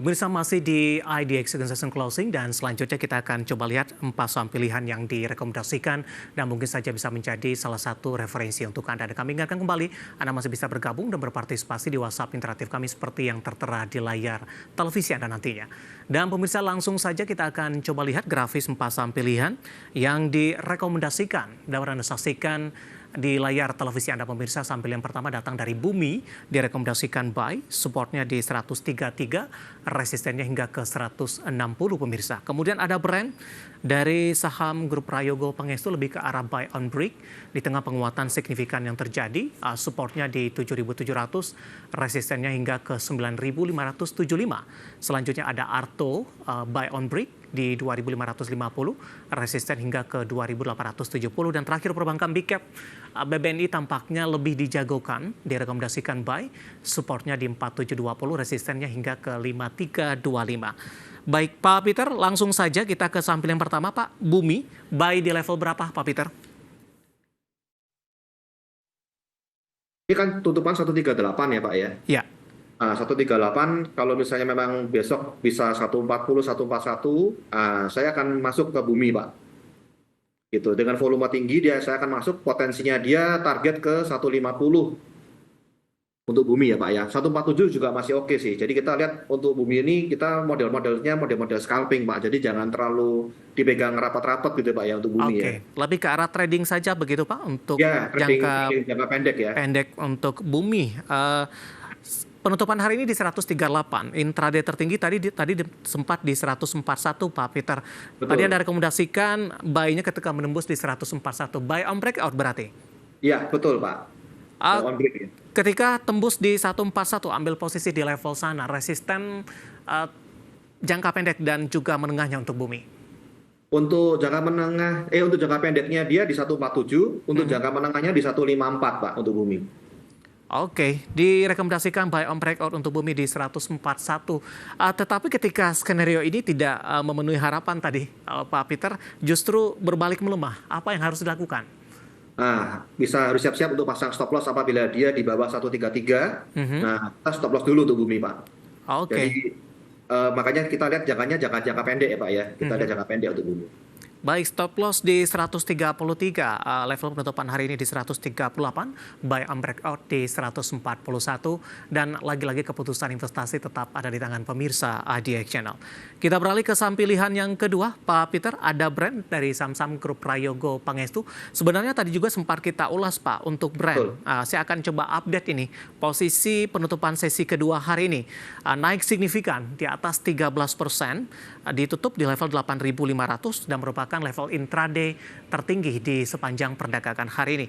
Pemirsa masih di IDX Extension Closing dan selanjutnya kita akan coba lihat 4 saham pilihan yang direkomendasikan dan mungkin saja bisa menjadi salah satu referensi untuk Anda. Dan kami ingatkan kembali, Anda masih bisa bergabung dan berpartisipasi di WhatsApp interaktif kami seperti yang tertera di layar televisi Anda nantinya. Dan pemirsa langsung saja kita akan coba lihat grafis 4 saham pilihan yang direkomendasikan. Dapat Anda saksikan di layar televisi Anda pemirsa. Sampel yang pertama datang dari Bumi, direkomendasikan buy, supportnya di 133, resistennya hingga ke 160 pemirsa. Kemudian ada Brand dari saham grup Prayogo Pangestu lebih ke arah buy on break di tengah penguatan signifikan yang terjadi, supportnya di 7.700, resistennya hingga ke 9.575. Selanjutnya ada Arto, buy on break di 2.550, resisten hingga ke 2.870, dan terakhir perbankan Big Cap BBNI tampaknya lebih dijagokan, direkomendasikan buy, supportnya di 4720, resistennya hingga ke 5325. Baik Pak Peter, langsung saja kita ke sampel yang pertama Pak, Bumi, buy di level berapa Pak Peter? Ini kan tutupan 138 ya Pak ya? Ya. 138 kalau misalnya memang besok bisa 140, 141, saya akan masuk ke Bumi Pak. Gitu. Dengan volume tinggi saya akan masuk, potensinya dia target ke 150 untuk Bumi ya Pak ya. 147 juga masih oke sih. Jadi kita lihat untuk Bumi ini kita model-modelnya model-model scalping Pak. Jadi jangan terlalu dipegang rapat-rapat gitu Pak ya untuk Bumi ya. Lebih ke arah trading saja begitu Pak untuk jangka pendek ya. Pendek untuk Bumi. Penutupan hari ini di 138, intraday tertinggi tadi sempat di 141 Pak Peter. Betul. Tadi Anda rekomendasikan buy-nya ketika menembus di 141, buy on breakout berarti? Iya betul Pak, buy on break ya. Ketika tembus di 141, ambil posisi di level sana, resisten jangka pendek dan juga menengahnya untuk Bumi? Untuk jangka menengah, untuk jangka pendeknya dia di 147, untuk jangka menengahnya di 154 Pak untuk Bumi. Oke, direkomendasikan buy on breakout untuk Bumi di 141. Tetapi ketika skenario ini tidak memenuhi harapan tadi, Pak Peter, justru berbalik melemah. Apa yang harus dilakukan? Harus siap-siap untuk pasang stop loss apabila dia di bawah 133. Kita stop loss dulu untuk Bumi, Pak. Jadi makanya kita lihat jangka pendek ya, Pak ya. Kita lihat jangka pendek untuk Bumi. Baik, stop loss di 133, level penutupan hari ini di 138, buy on breakout di 141, dan lagi-lagi keputusan investasi tetap ada di tangan pemirsa IDX Channel. Kita beralih ke saham pilihan yang kedua, Pak Peter, ada Brand dari saham grup Prayogo Pangestu. Sebenarnya tadi juga sempat kita ulas Pak untuk Brand. Saya akan coba update ini, posisi penutupan sesi kedua hari ini naik signifikan di atas 13%, ditutup di level 8.500 dan merupakan level intraday tertinggi di sepanjang perdagangan hari ini.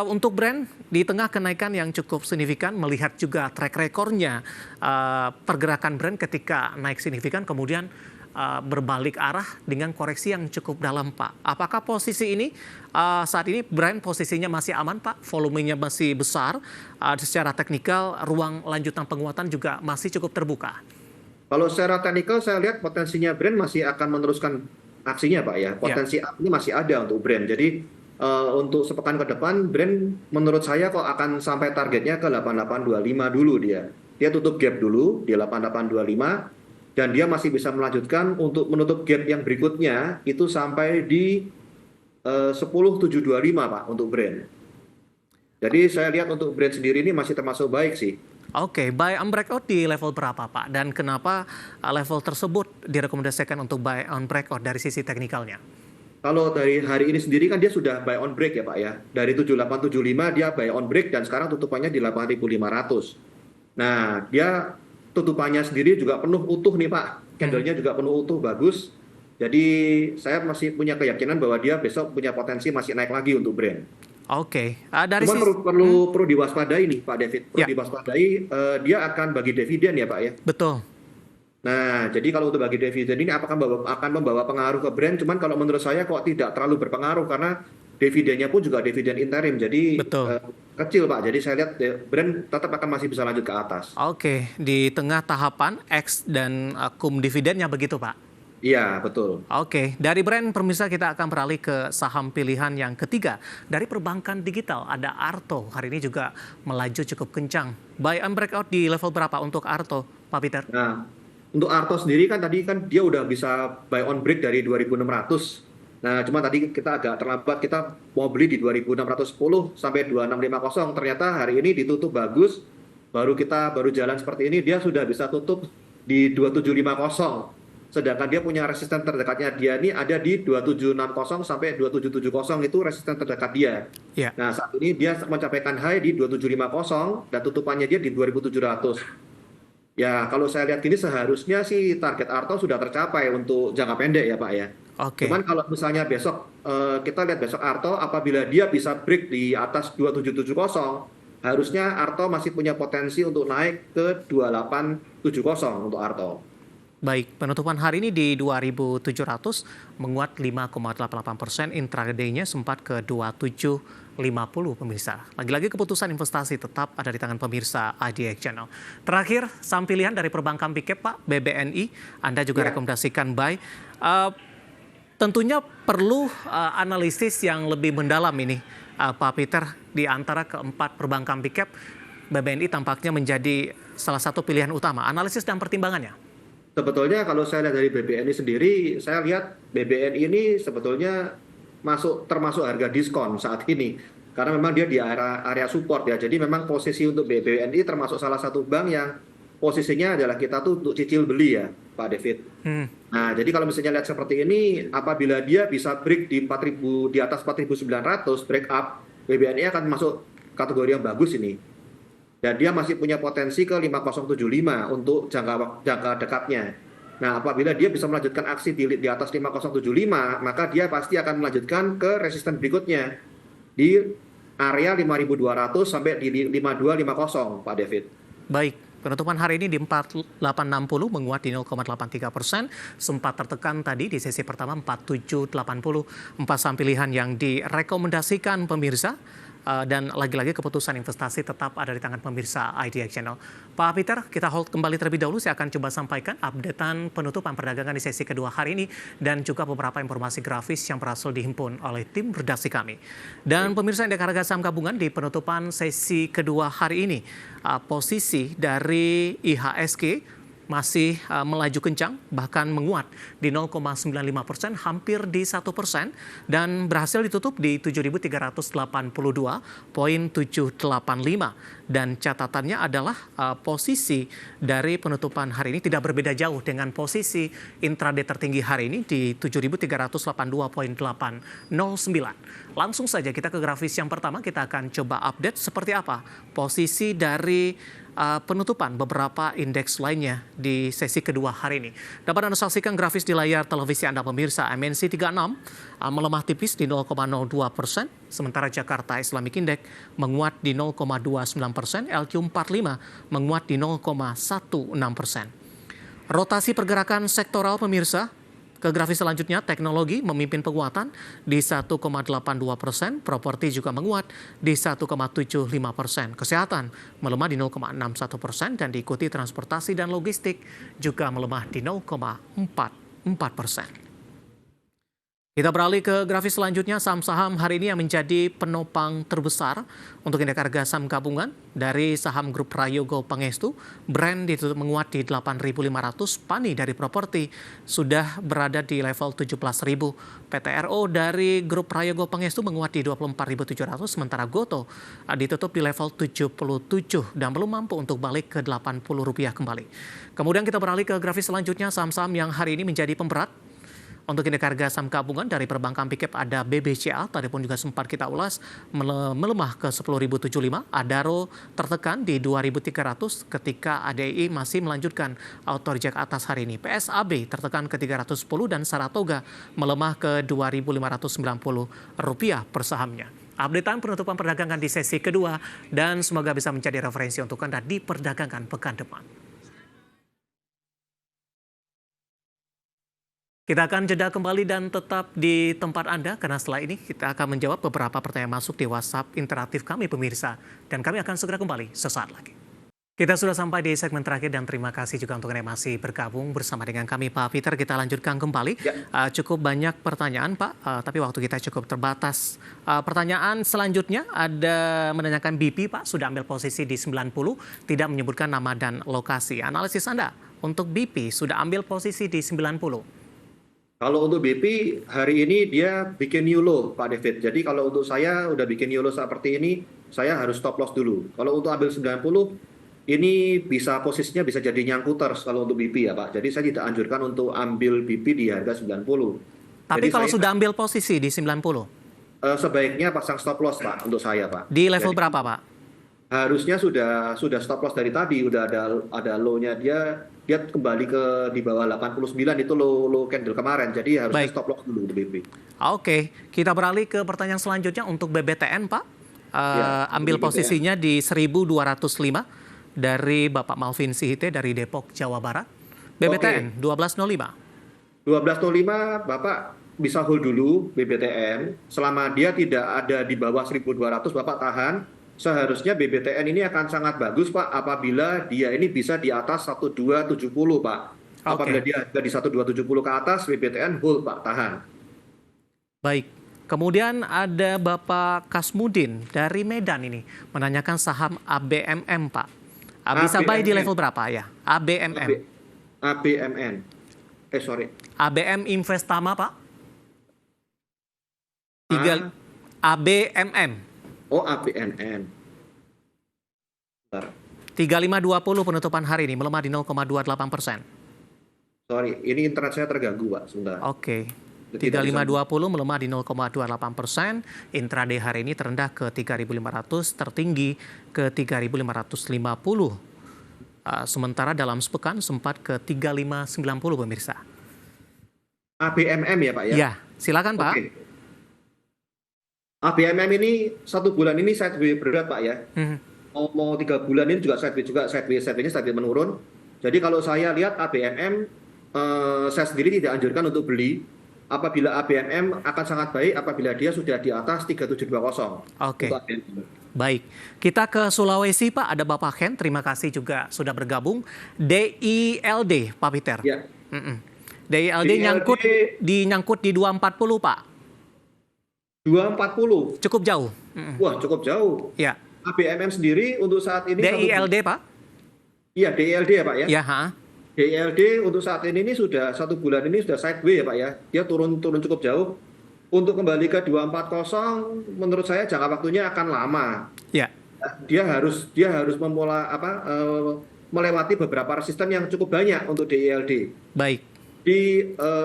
Untuk Brand, di tengah kenaikan yang cukup signifikan, melihat juga track recordnya pergerakan Brand ketika naik signifikan, kemudian berbalik arah dengan koreksi yang cukup dalam Pak. Apakah posisi ini saat ini Brand posisinya masih aman Pak? Volumenya masih besar, secara teknikal ruang lanjutan penguatan juga masih cukup terbuka? Kalau secara teknikal saya lihat potensinya Brand masih akan meneruskan aksinya Pak ya. Potensi ini masih ada untuk Brand. Jadi untuk sepekan ke depan Brand menurut saya kok akan sampai targetnya ke 8825 dulu dia. Dia tutup gap dulu di 8825 dan dia masih bisa melanjutkan untuk menutup gap yang berikutnya itu sampai di 10725 Pak untuk Brand. Jadi saya lihat untuk Brand sendiri ini masih termasuk baik sih. Oke, buy on breakout di level berapa Pak? Dan kenapa level tersebut direkomendasikan untuk buy on breakout dari sisi teknikalnya? Kalau dari hari ini sendiri kan dia sudah buy on break ya Pak ya. Dari 7875 dia buy on break dan sekarang tutupannya di 8500. Nah, dia tutupannya sendiri juga penuh utuh nih Pak. Candlenya juga penuh utuh, bagus. Jadi saya masih punya keyakinan bahwa dia besok punya potensi masih naik lagi untuk Brand. Dari perlu diwaspadai nih Pak David. Diwaspadai, dia akan bagi dividen ya Pak ya. Betul. Nah, jadi kalau untuk bagi dividen ini apakah akan membawa pengaruh ke Brand? Cuman kalau menurut saya kok tidak terlalu berpengaruh karena dividennya pun juga dividen interim. Jadi kecil Pak. Jadi saya lihat Brand tetap akan masih bisa lanjut ke atas. Di tengah tahapan X dan cum dividennya begitu Pak? Iya, betul. Dari Brand pemirsa kita akan beralih ke saham pilihan yang ketiga. Dari perbankan digital ada Arto, hari ini juga melaju cukup kencang. Buy and breakout di level berapa untuk Arto, Pak Peter? Nah, Untuk Arto sendiri kan tadi kan dia udah bisa buy on break dari 2.600. Nah, cuma tadi kita agak terlambat, kita mau beli di 2.610 sampai 2.650. Ternyata hari ini ditutup bagus, baru jalan seperti ini, dia sudah bisa tutup di 2.750. Sedangkan dia punya resisten terdekatnya dia ini ada di 2.760 sampai 2.770, itu resisten terdekat dia. Ya. Nah, saat ini dia mencapaikan high di 2.750 dan tutupannya dia di 2.700. Ya, kalau saya lihat gini seharusnya sih target Arto sudah tercapai untuk jangka pendek ya Pak ya. Oke. Cuman kalau misalnya besok kita lihat besok Arto apabila dia bisa break di atas 2770, harusnya Arto masih punya potensi untuk naik ke 2870 untuk Arto. Baik, penutupan hari ini di 2.700 menguat 5,88%, intraday-nya sempat ke 2750 pemirsa. Lagi-lagi keputusan investasi tetap ada di tangan pemirsa IDX Channel. Terakhir, saham pilihan dari perbankan Big Cap, Pak, BBNI, Anda juga rekomendasikan buy. Tentunya perlu analisis yang lebih mendalam ini, Pak Peter, di antara keempat perbankan Big Cap, BBNI tampaknya menjadi salah satu pilihan utama. Analisis dan pertimbangannya? Sebetulnya kalau saya lihat dari BBNI sendiri, saya lihat BBNI ini sebetulnya termasuk harga diskon saat ini. Karena memang dia di area support ya. Jadi memang posisi untuk BBNI termasuk salah satu bank yang posisinya adalah kita tuh untuk cicil beli ya, Pak David. Nah, jadi kalau misalnya lihat seperti ini, apabila dia bisa break di 4.000, di atas 4.900 break up, BBNI akan masuk kategori yang bagus ini. Dan dia masih punya potensi ke 5075 untuk jangka dekatnya. Nah, apabila dia bisa melanjutkan aksi di atas 5075, maka dia pasti akan melanjutkan ke resisten berikutnya di area 5200 sampai di 5250, Pak David. Baik, penutupan hari ini di 4860 menguat di 0,83%, sempat tertekan tadi di sesi pertama 4780, empat saham pilihan yang direkomendasikan pemirsa. Dan lagi-lagi keputusan investasi tetap ada di tangan pemirsa IDX Channel. Pak Peter, kita hold kembali terlebih dahulu. Saya akan coba sampaikan updatean penutupan perdagangan di sesi kedua hari ini dan juga beberapa informasi grafis yang berhasil dihimpun oleh tim redaksi kami. Dan pemirsa indeks harga saham gabungan di penutupan sesi kedua hari ini, posisi dari IHSG masih melaju kencang, bahkan menguat di 0,95%, hampir di 1%, dan berhasil ditutup di 7.382,785. Dan catatannya adalah posisi dari penutupan hari ini tidak berbeda jauh dengan posisi intraday tertinggi hari ini di 7.382,809. Langsung saja kita ke grafis yang pertama, kita akan coba update seperti apa posisi dari penutupan beberapa indeks lainnya di sesi kedua hari ini. Dapat Anda saksikan grafis di layar televisi Anda pemirsa. MNC 36 melemah tipis di 0,02%, sementara Jakarta Islamic Index menguat di 0,29%, LQ45 menguat di 0,16%. Rotasi pergerakan sektoral pemirsa. Ke grafis selanjutnya, teknologi memimpin penguatan di 1,82%, properti juga menguat di 1,75%, kesehatan melemah di 0,61% dan diikuti transportasi dan logistik juga melemah di 0,44%. Kita beralih ke grafis selanjutnya, saham-saham hari ini yang menjadi penopang terbesar untuk indeks harga saham gabungan dari saham grup Prayogo Pangestu. Brand ditutup menguat di 8.500, Pani dari properti sudah berada di level 17.000. PTRO dari grup Prayogo Pangestu menguat di 24.700, sementara Goto ditutup di level 77 dan belum mampu untuk balik ke Rp80 kembali. Kemudian kita beralih ke grafis selanjutnya, saham-saham yang hari ini menjadi pemberat untuk indeks harga saham gabungan dari perbankan Big Cap ada BBCA, tadi pun juga sempat kita ulas, melemah ke 10.075. Adaro tertekan di 2.300 ketika ADI masih melanjutkan auto reject atas hari ini. PSAB tertekan ke 310 dan Saratoga melemah ke Rp2.590 per sahamnya. Updatean penutupan perdagangan di sesi kedua dan semoga bisa menjadi referensi untuk Anda di perdagangan pekan depan. Kita akan jeda kembali dan tetap di tempat Anda, karena setelah ini kita akan menjawab beberapa pertanyaan masuk di WhatsApp interaktif kami pemirsa. Dan kami akan segera kembali sesaat lagi. Kita sudah sampai di segmen terakhir dan terima kasih juga untuk Anda yang masih bergabung bersama dengan kami Pak Peter. Kita lanjutkan kembali. Ya. Cukup banyak pertanyaan Pak, tapi waktu kita cukup terbatas. Pertanyaan selanjutnya ada menanyakan BP Pak, sudah ambil posisi di 90, tidak menyebutkan nama dan lokasi. Analisis Anda untuk BP sudah ambil posisi di 90. Kalau untuk BP hari ini dia bikin new low Pak David. Jadi kalau untuk saya udah bikin new low seperti ini, saya harus stop loss dulu. Kalau untuk ambil 90, ini posisinya bisa jadi nyangkuters kalau untuk BP ya Pak. Jadi saya tidak anjurkan untuk ambil BP di harga 90. Tapi Jadi kalau saya sudah ambil posisi di 90, sebaiknya pasang stop loss Pak untuk saya Pak. di level Jadi berapa Pak? harusnya sudah stop loss dari tadi, udah ada low-nya dia kembali ke di bawah 89 itu low candle kemarin. Jadi harusnya Baik. stop loss dulu untuk BP. Oke, kita beralih ke pertanyaan selanjutnya untuk BBTN Pak. Ya, Ambil untuk BBTN. posisinya di 1205 dari Bapak Malvin Sihite dari Depok, Jawa Barat. BBTN 1205. 1205 Bapak bisa hold dulu BBTN. Selama dia tidak ada di bawah 1200 Bapak tahan. Seharusnya BBTN ini akan sangat bagus Pak apabila dia ini bisa di atas 1270 Pak. Apabila dia ada di 1270 ke atas BBTN hold Pak, tahan. Baik. Kemudian ada Bapak Kasmudin dari Medan ini menanyakan saham ABMM Pak. Bisa buy di ABMM. level berapa ya? ABMM. ABMN. Sorry. ABM Investama Pak. A- ABMM. Oh, ABNN. Bentar. 3520 penutupan hari ini melemah di 0,28%. Sorry, ini internet saya terganggu Pak, sebentar. Oke. Jadi tidak bisa- 3520 melemah di 0,28%. Intraday hari ini terendah ke 3.500, tertinggi ke 3.550. Sementara dalam sepekan sempat ke 3590 pemirsa. ABMM ya Pak ya? Ya, silakan Pak. Oke. ABMM ini 1 bulan ini sideways berat Pak ya. Mhm. Mau 3 bulan ini juga sideways menurun. Jadi kalau saya lihat ABMM, saya sendiri tidak anjurkan untuk beli. Apabila ABMM akan sangat baik apabila dia sudah di atas 3720. Oke. Untuk ABMM. Baik, kita ke Sulawesi Pak, ada Bapak Ken, terima kasih juga sudah bergabung. DILD Pak Peter. Ya. DILD nyangkut di 240 Pak. 240. Cukup jauh. Wah, cukup jauh. Ya. ABMM sendiri untuk saat ini DILD Pak? Iya, DILD ya Pak ya. Ya, ha. DILD untuk saat ini sudah 1 bulan ini sudah sideways ya Pak ya. Dia turun cukup jauh. Untuk kembali ke 240 menurut saya jangka waktunya akan lama. Ya. Dia harus melewati beberapa resisten yang cukup banyak untuk DILD. Baik.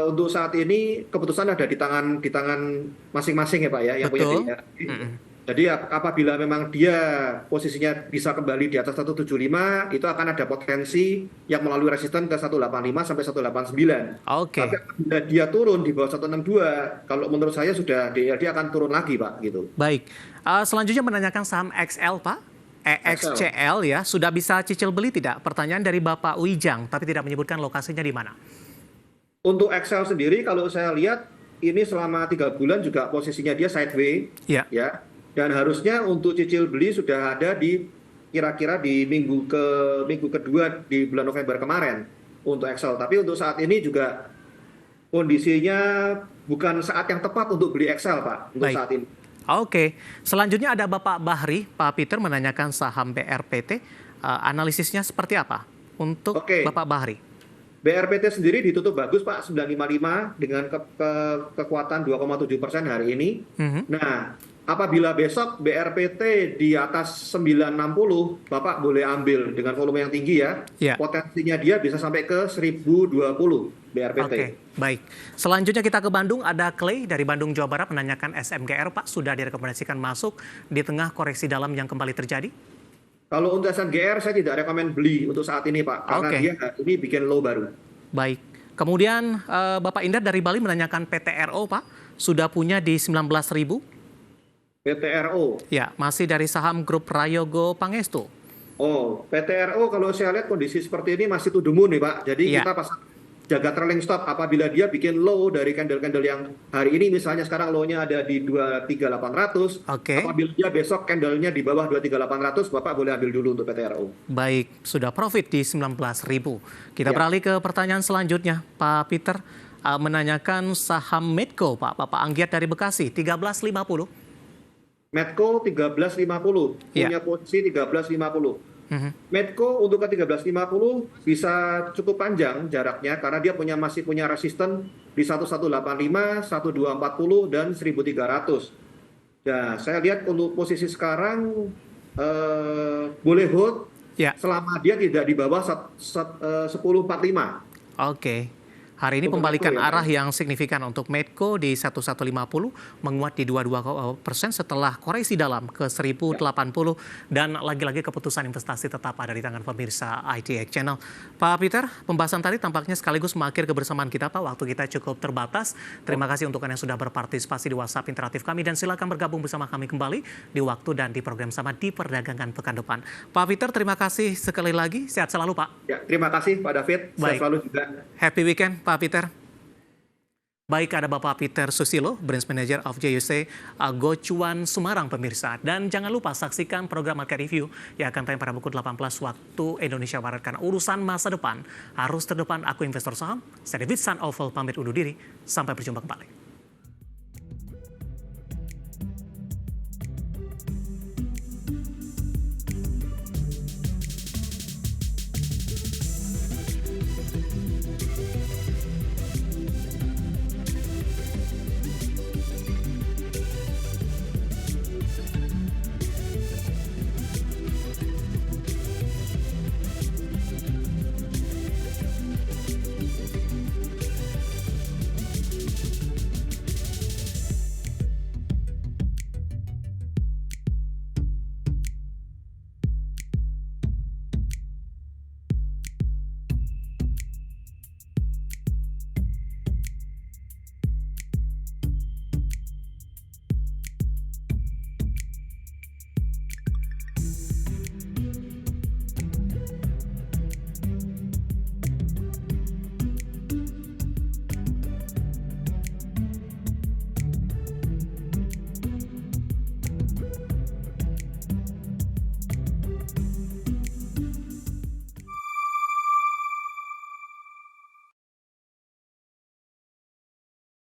Untuk saat ini keputusan ada di tangan masing-masing ya Pak ya yang punya Betul. DILD. Jadi apabila memang dia posisinya bisa kembali di atas 175, itu akan ada potensi yang melalui resisten ke 185 sampai 189. Oke. Tapi apabila dia turun di bawah 162, kalau menurut saya sudah DILD akan turun lagi Pak gitu. Baik. Selanjutnya menanyakan saham XL Pak. EXCL ya, sudah bisa cicil beli tidak? Pertanyaan dari Bapak Wijang, tapi tidak menyebutkan lokasinya di mana. Untuk Excel sendiri kalau saya lihat ini selama 3 bulan juga posisinya dia sideways Ya. ya. Dan harusnya untuk cicil beli sudah ada di kira-kira di minggu kedua di bulan November kemarin untuk Excel. Tapi untuk saat ini juga kondisinya bukan saat yang tepat untuk beli Excel Pak untuk Baik. saat ini. Oke. Selanjutnya ada Bapak Bahri, Pak Peter menanyakan saham BRPT. Analisisnya seperti apa untuk Oke. Bapak Bahri? BRPT sendiri ditutup bagus Pak 955 dengan kekuatan 2,7% hari ini. Nah, apabila besok BRPT di atas 960, Bapak boleh ambil dengan volume yang tinggi ya. Ya. Potensinya dia bisa sampai ke 1020 BRPT. Oke, baik. Selanjutnya kita ke Bandung, ada Clay dari Bandung, Jawa Barat menanyakan SMGR, Pak. Sudah direkomendasikan masuk di tengah koreksi dalam yang kembali terjadi? Kalau untuk SMGR saya tidak rekomen beli untuk saat ini Pak, karena Oke. dia ini bikin low baru. Baik. Kemudian Bapak Indra dari Bali menanyakan PTRO, Pak. Sudah punya di 19.000? PTRO. Ya, masih dari saham grup Prayogo Pangestu. Oh, PTRO kalau saya lihat kondisi seperti ini masih to the moon nih Pak. Jadi Iya. kita pasang jaga trailing stop apabila dia bikin low dari candle-candle yang hari ini misalnya sekarang low-nya ada di 23.800. Oke. Apabila dia besok candle-nya di bawah 23.800, Bapak boleh ambil dulu untuk PTRO. Baik, sudah profit di 19.000. Kita Ya. beralih ke pertanyaan selanjutnya, Pak Peter. Menanyakan saham Medco, Pak. Bapak Anggiat dari Bekasi, 13.50. Medco 13.50, Ya. punya posisi 13.50. Mhm. Medco untuk ke 13.50 bisa cukup panjang jaraknya karena dia masih punya resisten di 1185, 1240 dan 1300. Nah, saya lihat untuk posisi sekarang boleh hold Ya. selama dia tidak di bawah 1045. Oke. Hari ini Untuk pembalikan Medco ya, arah Pak. yang signifikan untuk Medco di 1150, menguat di 22% setelah koreksi dalam ke 1080, dan lagi-lagi keputusan investasi tetap ada di tangan pemirsa ITX Channel. Pak Peter, pembahasan tadi tampaknya sekaligus mengakhiri kebersamaan kita, Pak. Waktu kita cukup terbatas. Terima kasih untuk Anda yang sudah berpartisipasi di WhatsApp interaktif kami, dan silakan bergabung bersama kami kembali di waktu dan di program sama di perdagangan pekan depan. Pak Peter, terima kasih sekali lagi. Sehat selalu, Pak. Ya, terima kasih Pak David. Saya Baik. selalu juga. Happy weekend, Pak Peter. Baik, ada Bapak Peter Susilo, Branch Manager of JUC Gocuan Semarang, pemirsa. Dan jangan lupa saksikan program Market Review yang akan tayang pada pukul 18 waktu Indonesia Barat. Karena urusan masa depan harus terdepan. Aku investor saham, saya David San Oval pamit undur diri. Sampai berjumpa kembali.